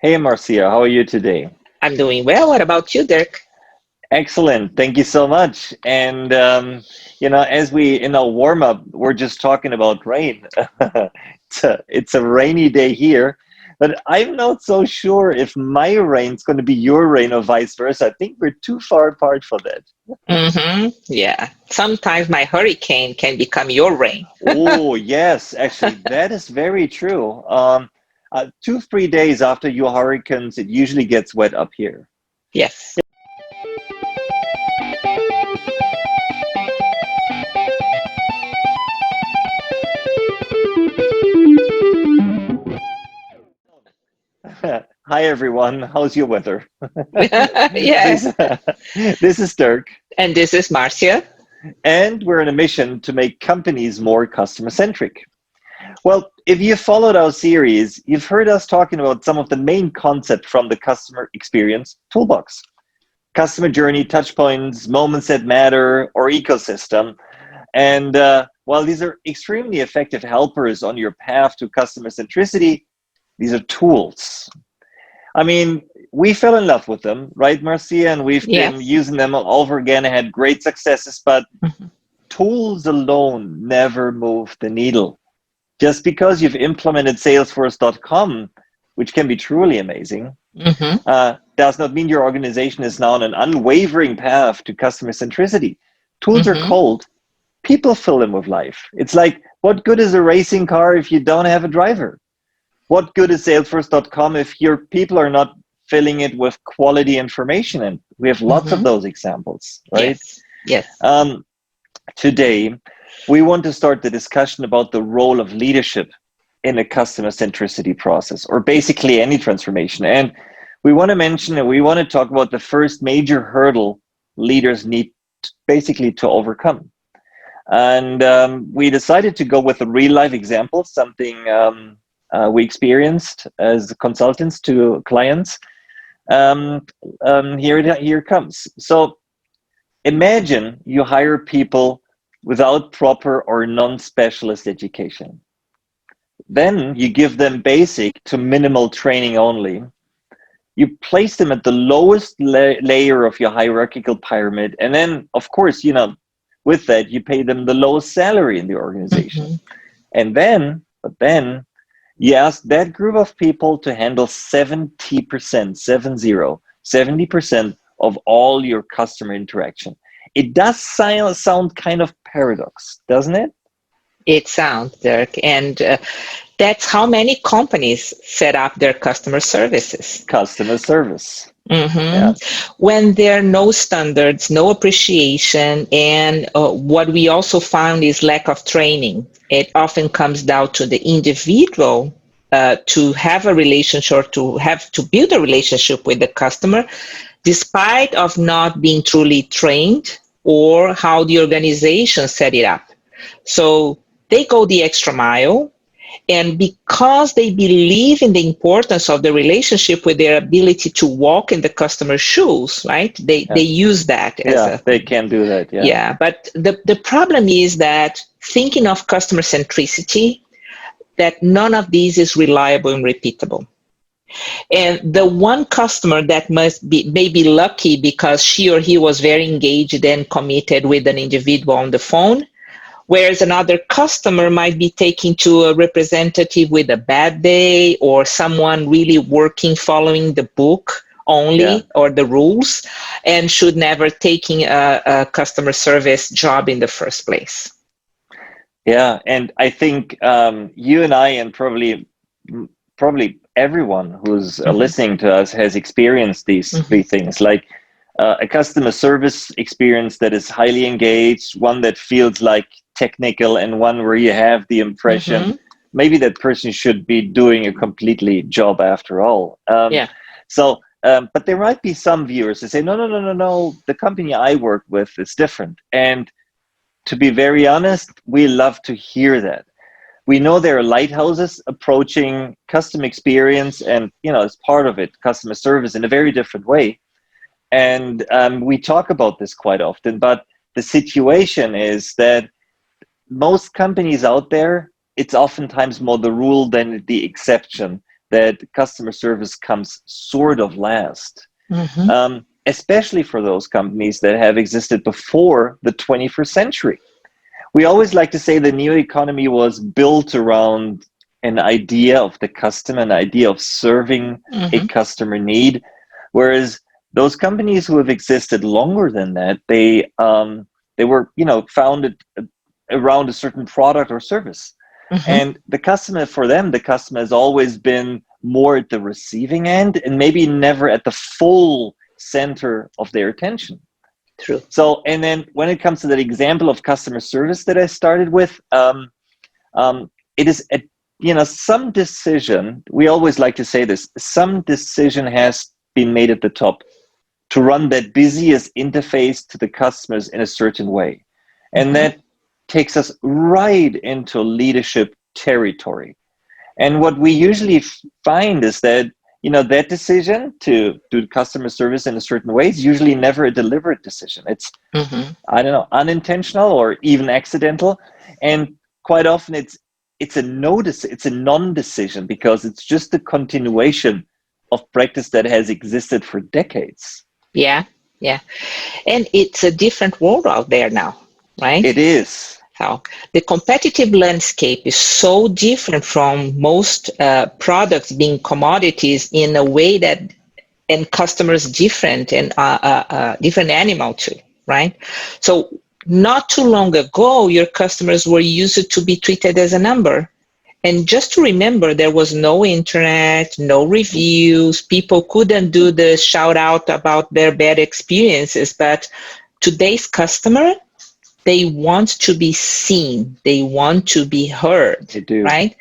Hey, Marcia, how are you today? I'm doing well. What about you, Dirk? Excellent. Thank you so much. And, as we in our warm up, we're just talking about rain. It's a rainy day here, but I'm not so sure if my rain's going to be your rain or vice versa. I think we're too far apart for that. Yeah. Sometimes my hurricane can become your rain. Oh, yes, actually, that is very true. 2, 3 days after your hurricanes, it usually gets wet up here. Yes. Hi everyone, how's your weather? Yeah. This this is Dirk, And this is Marcia. and we're on a mission to make companies more customer centric. Well, if you followed our series, you've heard us talking about some of the main concepts from the customer experience toolbox: customer journey, touch points, moments that matter, or ecosystem. And while these are extremely effective helpers on your path to customer centricity, these are tools. I mean, we fell in love with them, right, Marcia? And we've been Yes. using them all over again and had great successes, but Mhm. tools alone never move the needle. Just because you've implemented Salesforce.com, which can be truly amazing, Mhm. does not mean your organization is now on an unwavering path to customer centricity. Tools are Mhm. cold. People fill them with life. It's like, what good is a racing car if you don't have a driver? What good is Salesforce.com if your people are not filling it with quality information? And we have lots of Mhm. those examples, right? Yes. Yes. Um, Today, we want to start the discussion about the role of leadership in a customer centricity process, or basically any transformation. And we want to mention and we want to talk about the first major hurdle leaders need basically to overcome. And we decided to go with a real life example, something we experienced as consultants to clients. Um, here it comes. So imagine you hire people without proper or non-specialist education. Then you give them basic to minimal training only. You place them at the lowest layer of your hierarchical pyramid. And then, of course, with that, you pay them the lowest salary in the organization. Mhm. And then you ask that group of people to handle 70%, 70% of all your customer interaction. It does sound kind of paradox, doesn't it? It sounds, Dirk. And that's how many companies set up their customer services. Customer service. hmm Yeah. When there are no standards, no appreciation, and what we also found is lack of training. It often comes down to the individual to have a relationship or to build a relationship with the customer, despite of not being truly trained or how the organization set it up. So they go the extra mile, and because they believe in the importance of the relationship with their ability to walk in the customer's shoes, right? They Yeah. use that as Yeah, a they can do that. Yeah. yeah. But the problem is that thinking of customer centricity, that none of these is reliable and repeatable. And the one customer that must be maybe lucky because she or he was very engaged and committed with an individual on the phone, whereas another customer might be taken to a representative with a bad day or someone really working following the book Yeah. only or the rules and should never taking a customer service job in the first place. Yeah. And I think you and I, and probably everyone who's hmm listening to us has experienced these three hmm things, like a customer service experience that is highly engaged, one that feels like technical, and one where you have the impression hmm maybe that person should be doing a completely job after all. Yeah. But there might be some viewers that say, no, no, no, no, no, the company I work with is different. And to be very honest, we love to hear that. We know there are lighthouses approaching customer experience and, as part of it, customer service in a very different way. And we talk about this quite often, but the situation is that most companies out there, it's oftentimes more the rule than the exception that customer service comes sort of last, especially for those companies that have existed before the 21st century. We always like to say the new economy was built around an idea of the customer, an idea of serving a customer need, whereas those companies who have existed longer than that, they were, founded around a certain product or service. And the customer, for them, the customer has always been more at the receiving end and maybe never at the full center of their attention. True. So, and then when it comes to that example of customer service that I started with, it is some decision. We always like to say this: some decision has been made at the top to run that busiest interface to the customers in a certain way, and that takes us right into leadership territory. And what we usually find is that that decision to do customer service in a certain way is usually never a deliberate decision. It's, I don't know, unintentional or even accidental. And quite often it's a non-decision because it's just a continuation of practice that has existed for decades. Yeah. And it's a different world out there now, right? It is. How the competitive landscape is so different from most products being commodities in a way that, and customers different and different animal too, right? So not too long ago, your customers were used to be treated as a number. And just to remember, there was no internet, no reviews. People couldn't do the shout out about their bad experiences. But today's customer, they want to be seen. They want to be heard, they do. Right?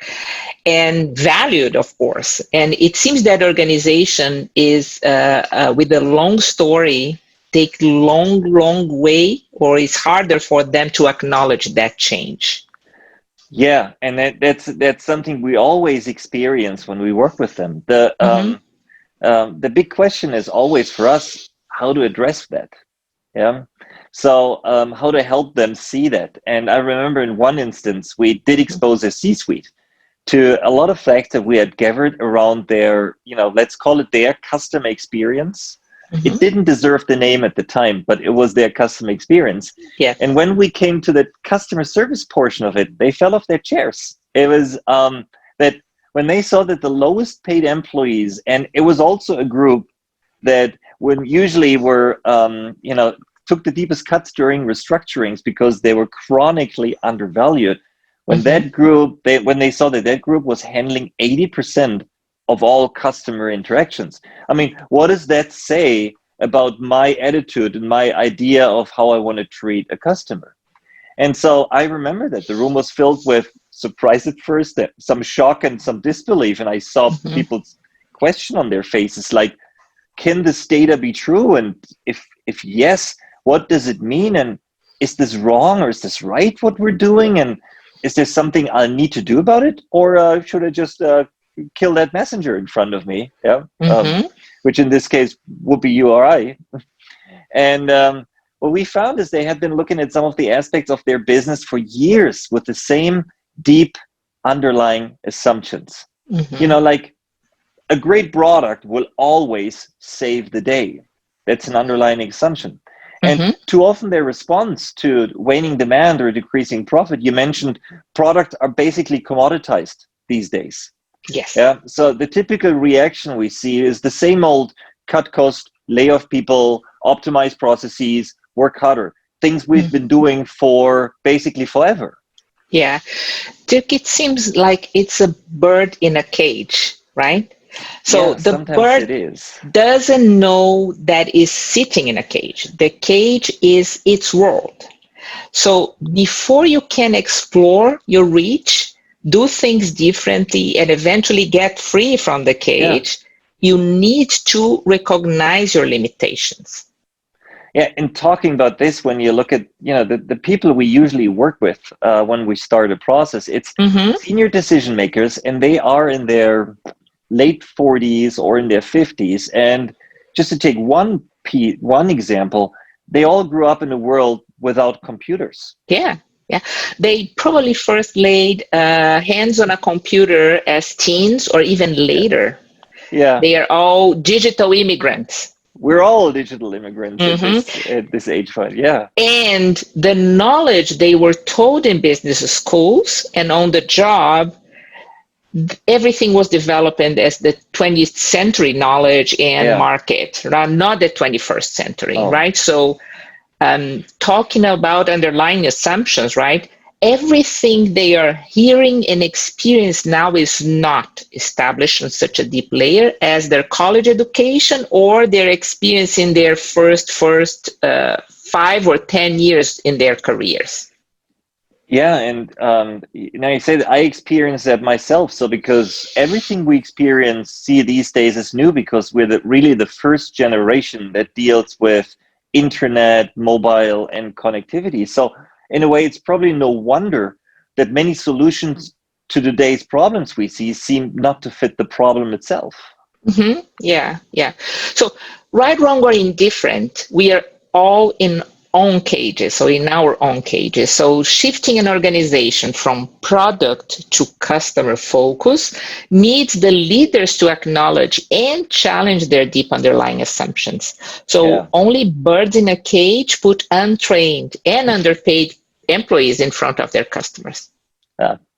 And valued, of course. And it seems that organization is, with a long story, take long way, or it's harder for them to acknowledge that change. Yeah, and that's something we always experience when we work with them. The big question is always for us how to address that. Yeah. So how to help them see that. And I remember in one instance, we did expose a C-suite to a lot of facts that we had gathered around their, let's call it their customer experience. It didn't deserve the name at the time, but it was their customer experience. Yeah. And when we came to the customer service portion of it, they fell off their chairs. It was that when they saw that the lowest paid employees, and it was also a group that when usually were, took the deepest cuts during restructurings because they were chronically undervalued. When that group, when they saw that group was handling 80% of all customer interactions. I mean, what does that say about my attitude and my idea of how I want to treat a customer? And so I remember that the room was filled with surprise at first, some shock and some disbelief. And I saw people's question on their faces, like, can this data be true? And if yes, what does it mean? And is this wrong or is this right what we're doing? And is there something I need to do about it? Or should I just kill that messenger in front of me? Yeah, which in this case would be you or I. And what we found is they had been looking at some of the aspects of their business for years with the same deep underlying assumptions. Like a great product will always save the day. That's an underlying assumption. And too often their response to waning demand or decreasing profit, you mentioned products are basically commoditized these days. Yes. Yeah. So the typical reaction we see is the same old cut cost, lay off people, optimize processes, work harder, things we've been doing for basically forever. Yeah. Dirk, it seems like it's a bird in a cage, right? So the bird doesn't know that it's sitting in a cage. The cage is its world. So before you can explore your reach, do things differently, and eventually get free from the cage, you need to recognize your limitations. Yeah, and talking about this, when you look at the people we usually work with when we start a process, it's senior decision makers, and they are in their late 40s or in their 50s. And just to take one example, they all grew up in a world without computers. Yeah. Yeah, they probably first laid hands on a computer as teens or even later. Yeah. They are all digital immigrants. We're all digital immigrants at Hmm. this age point. Yeah. And the knowledge they were taught in business schools and on the job, everything was developed as the 20th century knowledge and Yeah. market, not the 21st century, Oh. right? So talking about underlying assumptions, right? Everything they are hearing and experience now is not established on such a deep layer as their college education or their experience in their first 5 or 10 years in their careers. Yeah, and now you say that I experienced that myself. So because everything we see these days is new, because we're really the first generation that deals with internet, mobile, and connectivity. So in a way, it's probably no wonder that many solutions to today's problems we see seem not to fit the problem itself. Mm-hmm. Yeah, yeah. So, right, wrong, or indifferent, we are all in own cages, so in our own cages. So, shifting an organization from product to customer focus needs the leaders to acknowledge and challenge their deep underlying assumptions. So, Yeah. only birds in a cage put untrained and underpaid employees in front of their customers.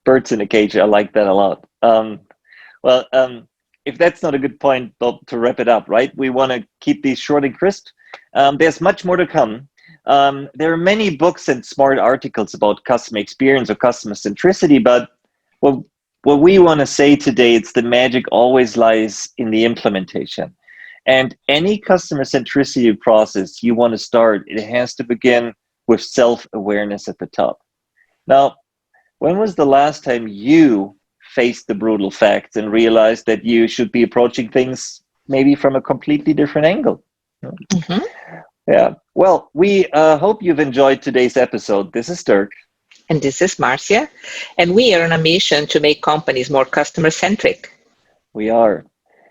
Birds in a cage. I like that a lot. Well, if that's not a good point, Bob, to wrap it up, right? We want to keep these short and crisp. There's much more to come. There are many books and smart articles about customer experience or customer centricity, but what, what we want to say today, it's the magic always lies in the implementation. And any customer centricity process you want to start, it has to begin with self-awareness at the top. Now, when was the last time you faced the brutal facts and realized that you should be approaching things maybe from a completely different angle? Mm-hmm. Yeah. Well, we hope you've enjoyed today's episode. This is Dirk. And this is Marcia, and we are on a mission to make companies more customer centric. We are.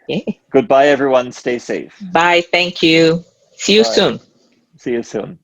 Okay. Goodbye, everyone. Stay safe. Bye. Thank you. See you Bye. soon. See you soon.